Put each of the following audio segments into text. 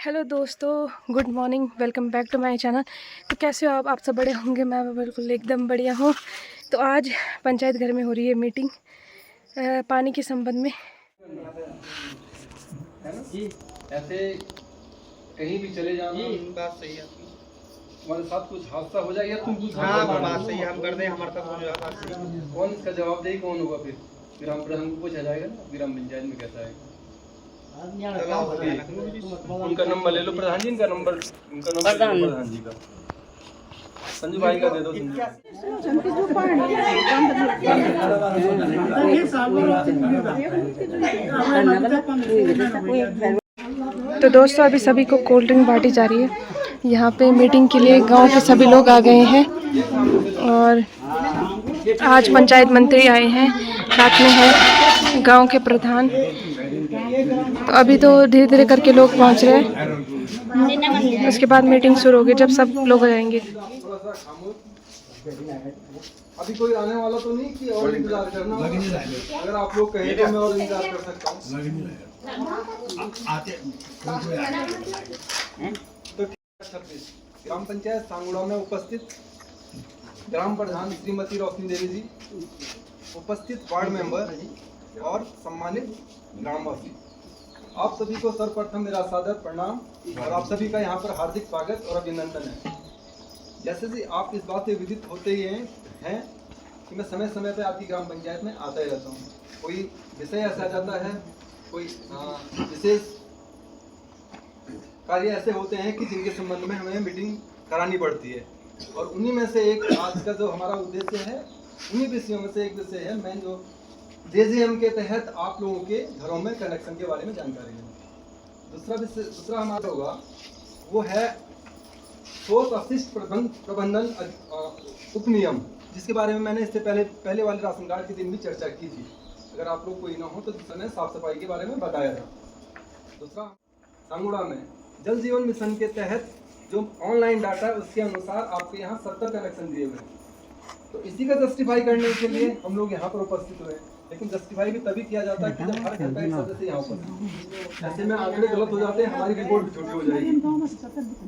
Hello दोस्तों, good morning, welcome back to my channel. तो कैसे हो आप सब बड़े होंगे। मैं बिल्कुल एकदम बढ़िया हूँ। तो आज पंचायत घर में हो रही है मीटिंग पानी के संबंध में। है ना जी, ऐसे कहीं भी चले जाना। बात सही है, हमारे साथ कुछ हादसा हो जाए या तुम कुछ हाँ बात सही है, हम कर दें हमारे साथ हो जाए बात सही है। कौन इसका जवाबदेही कौन होगा? फिर ग्राम प्रधान को पूछा जाएगा ना, ग्राम पंचायत में कैसा है। उनका नंबर ले लो प्रधान जी, इनका नंबर प्रधान जी का, संजू भाई का दे दो। तो दोस्तों अभी सभी को कोल्ड ड्रिंक बांटी जा रही है। यहाँ पे मीटिंग के लिए गांव के सभी लोग आ गए हैं और आज पंचायत मंत्री आए हैं, साथ में है गांव के प्रधान। तो अभी तो धीरे धीरे करके लोग पहुँच रहे हैं, उसके बाद मीटिंग शुरू होगी जब सब लोग आ जाएंगे। अभी कोई आने वाला तो नहीं कि और इंतजार करना? अगर आप लोग कहें तो मैं और इंतजार कर सकता हूँ। तो 26 ग्राम पंचायत सांगुड़ा में उपस्थित ग्राम प्रधान श्रीमती रोशनी देवी जी, उपस्थित वार्ड मेंबर और सम्मानित ग्रामवासी, आप सभी को सर्वप्रथम मेरा सादर प्रणाम और आप सभी का यहाँ पर हार्दिक स्वागत और अभिनंदन है। जैसे कि आप इस बात से विदित होते ही हैं कि मैं समय समय पर आपकी ग्राम पंचायत में आता ही रहता हूँ। कोई विषय ऐसा आ जाता है, कोई विशेष कार्य ऐसे होते हैं कि जिनके संबंध में हमें मीटिंग करानी पड़ती है, और उन्हीं में से एक आज का जो हमारा उद्देश्य है, उन्हीं विषयों में से एक विषय है मैं जो जेजेएम के तहत आप लोगों के घरों में कनेक्शन के बारे में जानकारी है। दूसरा हमारा होगा वो है स्रोत अपशिष्ट प्रबंधन उपनियम, जिसके बारे में मैंने इससे पहले वाले राशन कार्ड के दिन भी चर्चा की थी। अगर आप लोग कोई ना हो तो जिस समय साफ सफाई के बारे में बताया था। दूसरा, सांगुड़ा में जल जीवन मिशन के तहत जो ऑनलाइन डाटा है उसके अनुसार आपके यहाँ 70 कनेक्शन दिए हुए हैं। तो इसी का जस्टिफाई करने के लिए हम लोग यहाँ पर उपस्थित हुए। लेकिन जस्टिफाई भी तभी किया जाता है कि जब हर घर का एक सदस्य यहाँ उपस्थित। ऐसे में आंकड़े गलत हो जाते हैं, हमारी रिपोर्ट भी छोटी हो जाएगी।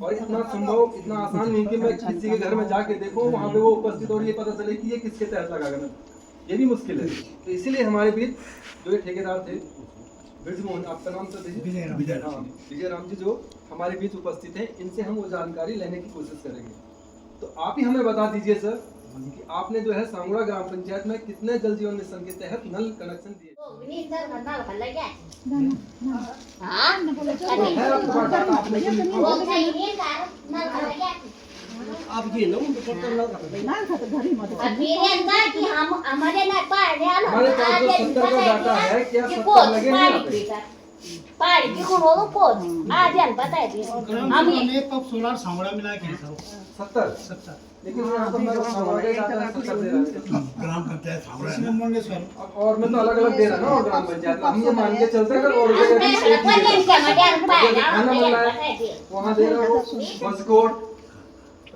और इतना संभव, इतना आसान नहीं कि मैं किसी के घर में जाके देखूँ वहाँ पे वो उपस्थित और ये पता चले कि ये किसके तहत लगा गया, ये भी मुश्किल है। तो इसीलिए हमारे बीच जो ये ठेकेदार थे, ब्रिजमोहन, आपका नाम सर विजय राम जी, जो हमारे बीच उपस्थित हैं, इनसे हम वो जानकारी लेने की कोशिश करेंगे। तो आप ही हमें बता दीजिए सर कि आपने जो है सांगुड़ा ग्राम पंचायत में कितने जल जीवन मिशन के तहत नल कनेक्शन दिए? आप ये लो हमारे 470 का डाटा है, क्या 70 लगे हैं? कब सोलर सांगड़ा मिला के 70, लेकिन यहाँ पर मेरा सांगुड़ा का डाटा 70 दे रहा है ग्राम पंचायत सांगड़ा और मैं तो अलग अलग दे रहा ना। और ग्राम पंचायत हम ये मान के चलते हैं, और खाना मिल रहा है वहाँ दे रहा हूँ, बसकोट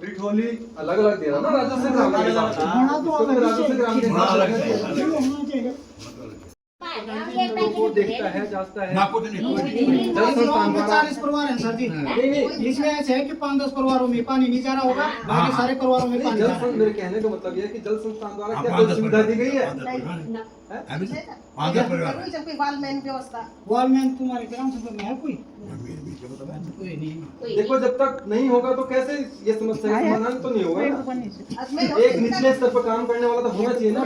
रिठोली अलग अलग दे रहा ना, राजस्व ग्राम के साथ। राजस्व ग्राम के साथ वो देखता है, जांचता है। जल संस्थान 40 परिवार हैं सर जी। इसमें ऐसे है कि 5-10 परिवारों में पानी नहीं जा रहा होगा, बाकी सारे परिवारों में पानी जा रहा है। मेरे कहने का मतलब ये है कि जल संस्थान द्वारा क्या कोई सुविधा दी गई है? वॉलमैन तुम्हारे ग्राम सभा में है कोई नहीं। देखो, जब तक नहीं होगा तो कैसे ये समस्या का समाधान तो नहीं होगा ना। एक निचले स्तर पर काम करने वाला तो होना चाहिए ना।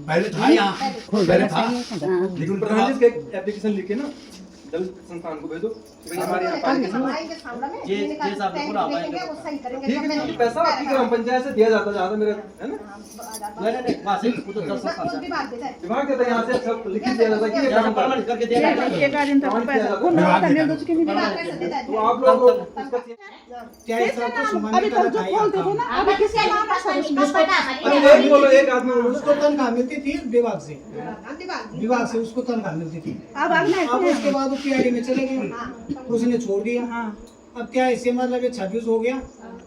पहले था यहाँ, पहले था, लेकिन प्रधान जी एक एप्लीकेशन लिखे ना जल संस्थान को भेजो कि हमारे यहाँ पानी ठीक है, पैसा आपकी ग्राम पंचायत से दिया जाता जहाँ मेरा है ना। विभाग कहता है यहाँ से सब लिखित दिया जाता है कि ये काम करके दिया जाता है। तो आप लोग क्या ऐसा तो सामान्य बोलो, एक आदमी उसको तनख्वाह मिलती थी विभाग से उसको तनख्वाह मिलती थी। अब उसके बाद पीआईडी में चले गए, उसने छोड़ दिया। अब क्या इससे मतलब 26 हो गया,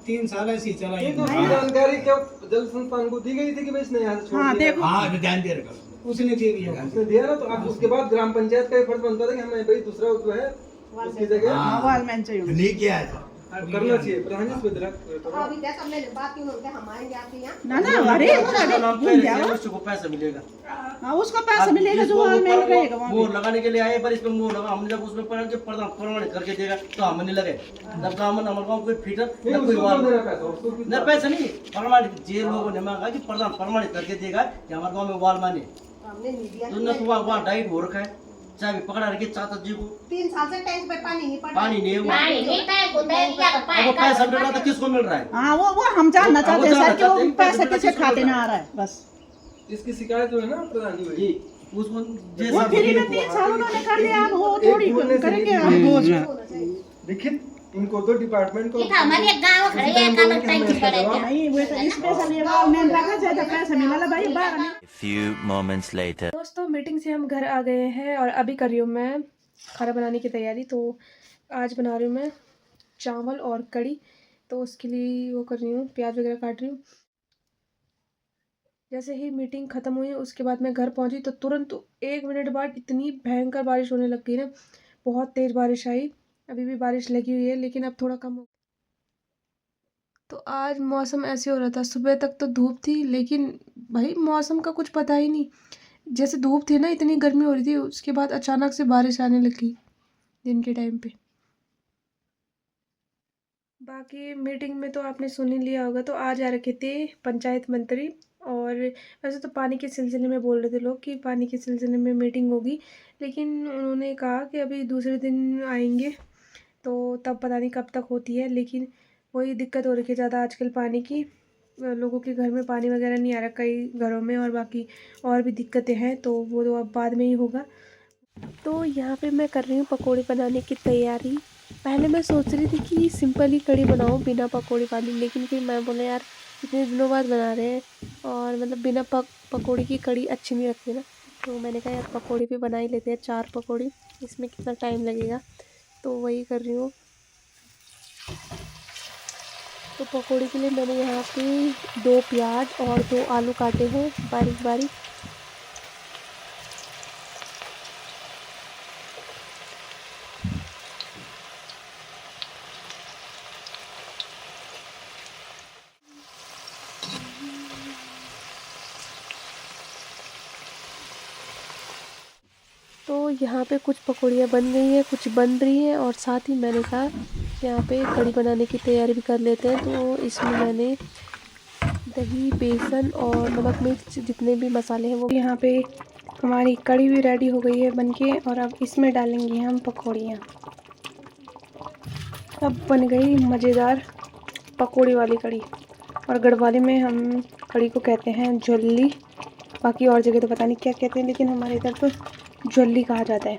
3 साल ऐसे ही चला। जानकारी क्या जल संस्थान को दी गई थी कि मैं इसने यहाँ से छोड़ दिया? हाँ ध्यान दे रखा उसने दे दिया, उसने दिया ना। तो अब उसके बाद ग्राम पंचायत का फर्ज बनता था कि हमें भाई दूसरा जो है उसकी जगह वालमैन चाहिए नहीं किया है करना चाहिए प्रधान जी, इस पे जरा अभी क्या सबने बात की उनके हमारे यहाँ पे यहाँ ना ना अरे उसको पैसा मिलेगा। हाँ उसको पैसा मिलेगा जो वालमैन रहेगा वहाँ मोहर लगाने के लिए आए, पर इसमें मोहर लगा, हमने जब उसमें प्रमाणित करके देगा तो हमें नहीं लगे। तब का हमारे गाँव कोई फीटर नहीं, न कोई उसको वाल कौन दे रहा पैसा? उसको कितना? न पैसा नहीं, प्रमाणित जे लोगों ने मांगा कि प्रधान प्रमाणित करके देगा कि हमारे गाँव में वाल माने, हमने नहीं दिया। तो न तो वहाँ डाइट हो रखा है, चाहे पकड़ा रखे चाचा जी को 3 साल से टैंक पे पानी नहीं पड़ा। पानी नहीं है, पानी नहीं टैंक होता है क्या अब वो पैसा मिल रहा था किसको मिल रहा है? हाँ वो हम जानना चाहते हैं सर कि वो पैसा किसके खाते में आ रहा है बस। इसकी शिकायत जो है ना प्रधान जी जी उसको वो जैसा फ्री में 3 साल उन्होंने कर दिया, अब वो थोड़ी करेंगे अब रोज। लिखित इनको तो डिपार्टमेंट को हमारे गाँव खड़े हैं कल टैंक पड़ेगा। नहीं वो तो स्पेशल ये वालमैन रखा जाए तो पैसा मिला भाई बाहर नहीं। A few moments later. दोस्तों मीटिंग से हम घर आ गए हैं और अभी कर रही हूँ मैं खाना बनाने की तैयारी। तो आज बना रही हूँ मैं चावल और कड़ी, तो उसके लिए वो कर रही हूँ, प्याज वगैरह काट रही हूँ। जैसे ही मीटिंग ख़त्म हुई उसके बाद मैं घर पहुँची तो तुरंत 1 मिनट बाद इतनी भयंकर बारिश होने लग गई ना, बहुत तेज़ बारिश आई। अभी भी बारिश लगी हुई है लेकिन अब थोड़ा कम हो। तो आज मौसम ऐसे हो रहा था, सुबह तक तो धूप थी लेकिन भाई मौसम का कुछ पता ही नहीं। जैसे धूप थी ना इतनी गर्मी हो रही थी, उसके बाद अचानक से बारिश आने लगी दिन के टाइम पे। बाकी मीटिंग में तो आपने सुन ही लिया होगा, तो आज आ रखे थे पंचायत मंत्री। और वैसे तो पानी के सिलसिले में बोल रहे थे लोग कि पानी के सिलसिले में मीटिंग होगी, लेकिन उन्होंने कहा कि अभी दूसरे दिन आएंगे तो तब पता नहीं कब तक होती है। लेकिन वही दिक्कत हो रही है ज़्यादा आजकल पानी की, लोगों के घर में पानी वगैरह नहीं आ रहा कई घरों में, और बाकी और भी दिक्कतें हैं, तो वो तो अब बाद में ही होगा। तो यहाँ पे मैं कर रही हूँ पकौड़े बनाने की तैयारी। पहले मैं सोच रही थी कि सिंपल ही कड़ी बनाऊँ बिना पकौड़े वाली, लेकिन फिर मैं बोला यार इतने दिनों बाद बना रहे हैं और मतलब बिना पकौड़े की कड़ी अच्छी नहीं लगती ना, तो मैंने कहा यार पकौड़े भी बना ही लेते हैं, 4 पकौड़े, इसमें कितना टाइम लगेगा, तो वही कर रही हूँ। तो पकौड़े के लिए मैंने यहाँ पे 2 प्याज और 2 आलू काटे हैं बारीक बारीक। तो यहाँ पे कुछ पकौड़ियाँ बन गई हैं, कुछ बन रही हैं, और साथ ही मैंने कहा यहाँ पे कड़ी बनाने की तैयारी भी कर लेते हैं। तो इसमें मैंने दही, बेसन और नमक मिर्च जितने भी मसाले हैं वो, यहाँ पे हमारी कड़ी भी रेडी हो गई है बनके, और अब इसमें डालेंगे हम पकौड़ियाँ। अब बन गई मज़ेदार पकौड़ी वाली कड़ी, और गढ़वाली में हम कड़ी को कहते हैं झोली, बाकी और जगह तो पता नहीं क्या कहते हैं, लेकिन हमारे इधर तो झोली कहा जाता है।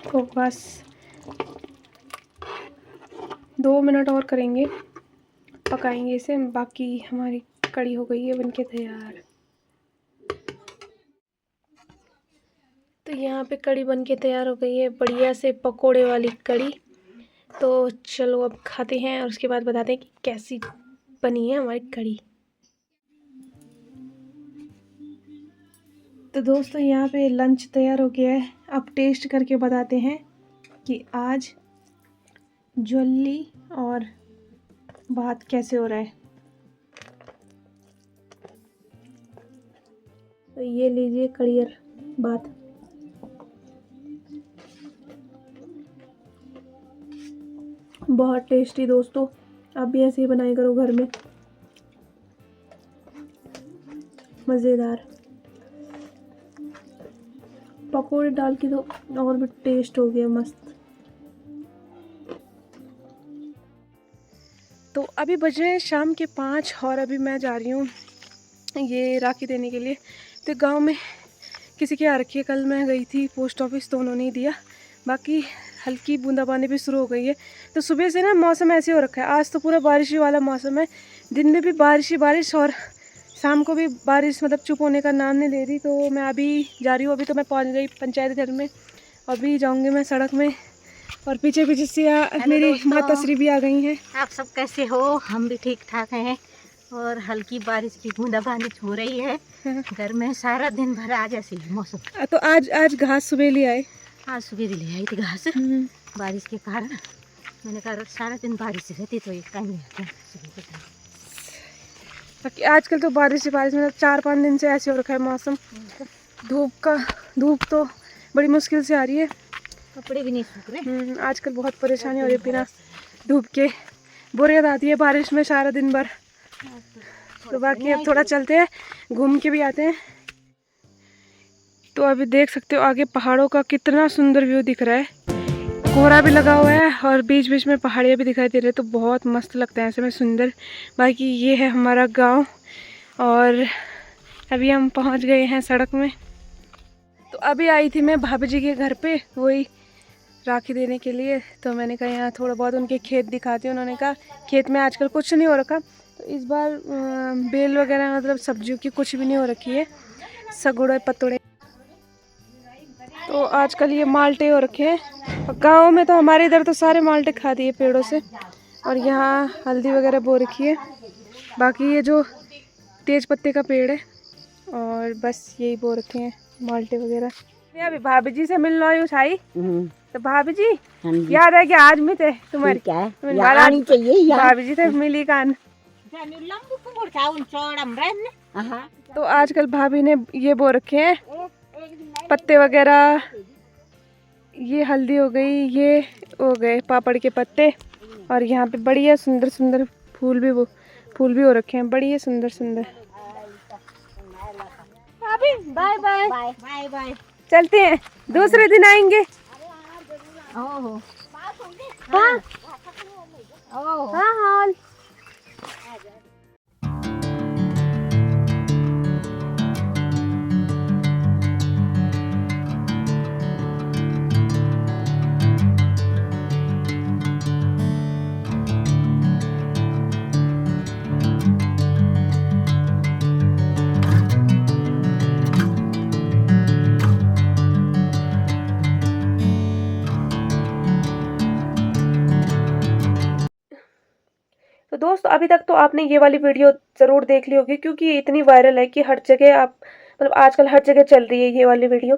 तो बस 2 मिनट और करेंगे, पकाएंगे इसे, बाकी हमारी कड़ी हो गई है बनके तैयार। तो यहाँ पे कड़ी बनके तैयार हो गई है, बढ़िया से पकोड़े वाली कड़ी। तो चलो अब खाते हैं और उसके बाद बताते हैं कि कैसी बनी है हमारी कड़ी। तो दोस्तों यहाँ पे लंच तैयार हो गया है, अब टेस्ट करके बताते हैं कि आज जल्ली और भात कैसे हो रहा है। तो ये लीजिए कड़ी और भात। बहुत टेस्टी दोस्तों, आप भी ऐसे ही बनाया करो घर में, मज़ेदार। पकोड़े डाल के तो और भी टेस्ट हो गया मस्त। तो अभी बज रहे हैं शाम के 5 और अभी मैं जा रही हूँ ये राखी देने के लिए। तो गांव में किसी के यहाँ रखी है, कल मैं गई थी पोस्ट ऑफिस तो उन्होंने ही दिया, बाकी हल्की बूंदाबांदी भी शुरू हो गई है। तो सुबह से ना मौसम ऐसे हो रखा है, आज तो पूरा बारिश ही वाला मौसम है, दिन में भी बारिश ही बारिश और शाम को भी बारिश, मतलब चुप होने का नाम नहीं ले रही। तो मैं अभी जा रही हूँ, अभी तो मैं पहुँच गई पंचायत घर में, अभी जाऊँगी मैं सड़क में, और पीछे पीछे से मेरी माता श्री भी आ गई हैं। आप सब कैसे हो? हम भी ठीक ठाक हैं, और हल्की बारिश की बूंदाबांदी हो रही है घर में सारा दिन भर। आज ऐसे ही मौसम। तो आज घास सुबह ले आए, आज सुबह ले आई थी घास, बारिश के कारण। मैंने कहा सारा दिन बारिश रहती तो ये कहीं नहीं आता सुबह के टाइम। बाकी आजकल तो बारिश मतलब 4-5 दिन से ऐसे हो रखा है मौसम। धूप तो बड़ी मुश्किल से आ रही है, कपड़े भी नहीं सूख रहे। आजकल बहुत परेशानी हो रही है बिना धूप के। बोरियत आती है बारिश में सारा दिन भर। तो बाकी अब थोड़ा चलते हैं, घूम के भी आते हैं। तो अभी देख सकते हो आगे पहाड़ों का कितना सुंदर व्यू दिख रहा है। कोहरा भी लगा हुआ है और बीच बीच में पहाड़ियाँ भी दिखाई दे रही है, तो बहुत मस्त लगता है ऐसे में सुंदर। बाकी ये है हमारा गांव और अभी हम पहुंच गए हैं सड़क में। तो अभी आई थी मैं भाभी जी के घर पे वही राखी देने के लिए। तो मैंने कहा यहाँ थोड़ा बहुत उनके खेत दिखाती हूँ। उन्होंने कहा खेत में आजकल कुछ नहीं हो रखा, तो इस बार बेल वगैरह मतलब सब्जियों की कुछ भी नहीं हो रखी है, सगुड़े पतोड़े। तो आजकल ये माल्टे हो रखे हैं। और गाँव में तो हमारे इधर तो सारे माल्टे खा दिए पेड़ों से। और यहाँ हल्दी वगैरह बो रखी है। बाकी ये जो तेज पत्ते का पेड़ है और बस यही बो रखे हैं माल्टे वगैरह। मैं अभी भाभी जी से मिलना हुई छाई। तो भाभी जी याद है कि आज में थे तुम्हारी आनी चाहिए भाभी जी थे मिली कान। तो आजकल भाभी ने ये बो रखे हैं पत्ते वगैरह। ये हल्दी हो गई, ये हो गए पापड़ के पत्ते। और यहाँ पे बढ़िया सुंदर सुंदर फूल भी हो रखे हैं, बढ़िया सुंदर सुंदर। भाभी बाय बाय बाय बाय। चलते हैं, दूसरे दिन आएंगे। ओहो हाँ ओहो हाँ हाँ। तो दोस्तों अभी तक तो आपने ये वाली वीडियो ज़रूर देख ली होगी, क्योंकि ये इतनी वायरल है कि हर जगह आप मतलब आजकल हर जगह चल रही है ये वाली वीडियो।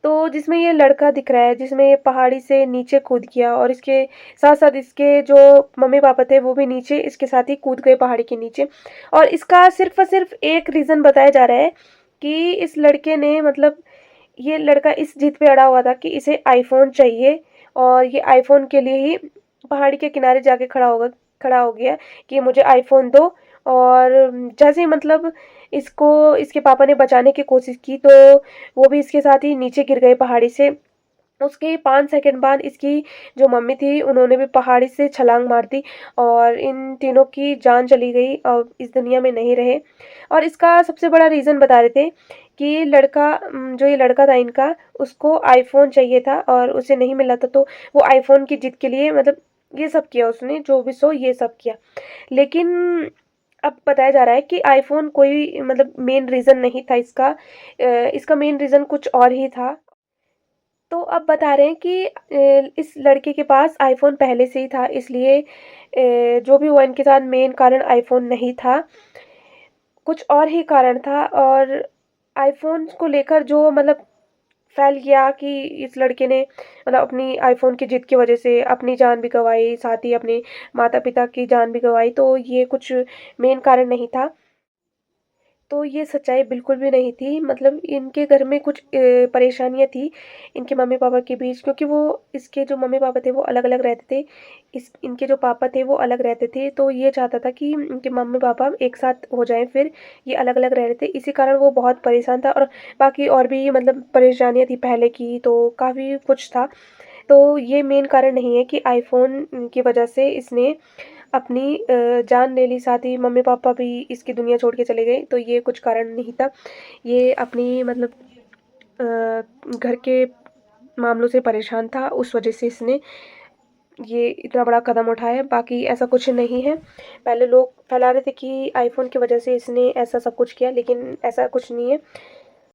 तो जिसमें ये लड़का दिख रहा है जिसमें ये पहाड़ी से नीचे कूद गया और इसके साथ साथ इसके जो मम्मी पापा थे वो भी नीचे इसके साथ ही कूद गए पहाड़ी के नीचे। और इसका सिर्फ और सिर्फ एक रीज़न बताया जा रहा है कि इस लड़के ने मतलब ये लड़का इस जिद पे अड़ा हुआ था कि इसे आईफोन चाहिए और ये आईफोन के लिए ही पहाड़ी के किनारे जाके खड़ा हो गया कि मुझे आईफोन दो। और जैसे ही मतलब इसको इसके पापा ने बचाने की कोशिश की तो वो भी इसके साथ ही नीचे गिर गए पहाड़ी से। उसके 5 सेकंड बाद इसकी जो मम्मी थी उन्होंने भी पहाड़ी से छलांग मार दी और इन तीनों की जान चली गई और इस दुनिया में नहीं रहे। और इसका सबसे बड़ा रीज़न बता रहे थे कि ये लड़का था इनका, उसको आईफोन चाहिए था और उसे नहीं मिला था, तो वो आईफोन की जिद के लिए मतलब ये सब किया उसने, जो भी सो ये सब किया। लेकिन अब बताया जा रहा है कि आईफोन कोई मतलब मेन रीज़न नहीं था इसका मेन रीज़न कुछ और ही था। तो अब बता रहे हैं कि इस लड़के के पास आईफोन पहले से ही था, इसलिए जो भी हुआ इनके साथ मेन कारण आईफोन नहीं था, कुछ और ही कारण था। और आईफोन को लेकर जो मतलब फैल गया कि इस लड़के ने मतलब अपनी आईफोन की जिद की वजह से अपनी जान भी गंवाई, साथ ही अपने माता पिता की जान भी गंवाई, तो ये कुछ मेन कारण नहीं था। तो ये सच्चाई बिल्कुल भी नहीं थी। मतलब इनके घर में कुछ परेशानियाँ थी इनके मम्मी पापा के बीच, क्योंकि वो इसके जो मम्मी पापा थे वो अलग अलग रहते थे, इनके जो पापा थे वो अलग रहते थे। तो ये चाहता था कि इनके मम्मी पापा एक साथ हो जाएं, फिर ये अलग अलग रह रहे थे, इसी कारण वो बहुत परेशान था। और बाकी और भी मतलब परेशानियाँ थी पहले की, तो काफ़ी कुछ था। तो ये मेन कारण नहीं है कि आईफोन की वजह से इसने अपनी जान ले ली, साथ ही मम्मी पापा भी इसकी दुनिया छोड़ के चले गए, तो ये कुछ कारण नहीं था। ये अपनी मतलब घर के मामलों से परेशान था, उस वजह से इसने ये इतना बड़ा कदम उठाया। बाकी ऐसा कुछ नहीं है। पहले लोग फैला रहे थे कि आईफोन की वजह से इसने ऐसा सब कुछ किया, लेकिन ऐसा कुछ नहीं है।